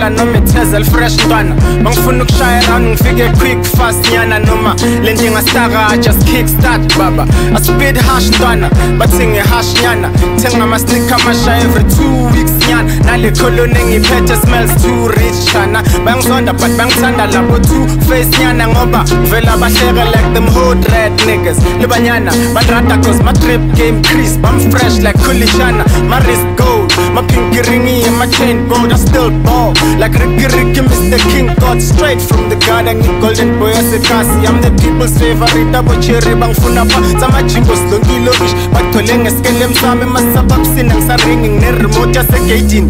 Ghana noma ithezela fresh ntwana bangifuna ukushaya around ngifike quick fast nyana noma lending astaka just kick start baba a speed hash ntwana bathi ngihash nyana thenga ama sneaker amasha every 2 weeks nyana nale colony ngiphethe smells too rich chana bangizonda but bangithanda labo two face nyana ngoba vela bahleke like them hood red niggas libanyana bandrada cause my trip game crease I'm fresh like Kulishana my wrist gold my pinky ringy and my chain gold I still ball like Ricky Mr. King God straight from the garden golden boy asekasi I'm the people's favorite double cherry bangfuna pa sama jimbo slongilo ish batholenge skele msame masabab sinangsa ringing ne remote yasegaging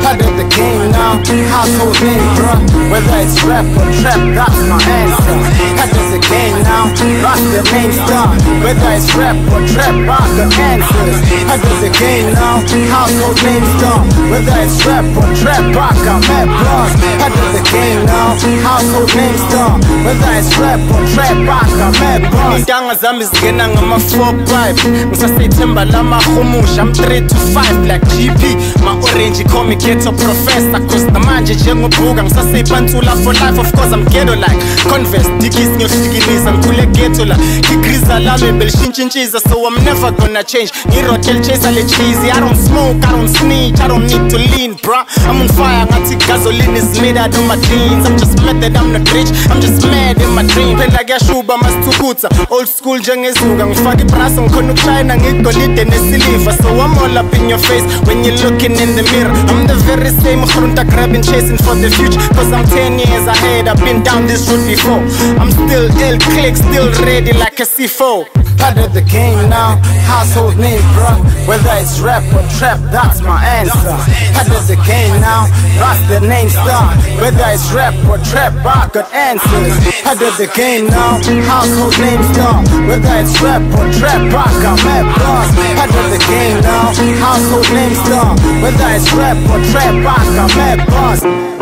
part of the game now household name bro whether it's rap or trap that's my answer part of the game now rock the main star whether it's rap or trap rock the answers part of the game now household name star whether it's rap or trap rock I'm mad bros part of the game now household name star whether it's rap or trap rock I'm mad bros indanga zami zingena ngama 4-5 ngisasethemba lama humusha I'm 3 to 5 like GP my orange comic ghetto professor cause namanje njengobhuka ngisaseyibantula for life of course I'm ghetto like Converse dikis ngiyohlikinisa ngikhule ghetto la igriza lami belishintshintshiza so I'm never gonna change ngirotel chase le cheesy I don't smoke I don't snitch I don't need to lean bruh I'm on fire ngathi gasoline is made out of my jeans I'm just mad that I'm not rich I'm just mad in my dream phela kuyashuba masithukutha old school njengezuka ngifaka ibraso ngikhona ukushayina ngigolide nesiliva so I'm all up in your face when you're looking in the mirror I'm the very same grunta grabbing chasing for the future cause I'm 10 years ahead I've been down this road before I'm still ill click still ready like a C4 part of the game now household name bro whether it's rap or trap that's my answer part of the game now rock the name star whether it's rap or trap I got answers part of the game now household name star whether it's rap or trap I got mad bros part of the game now household name star whether it's rap or trap I got mad bros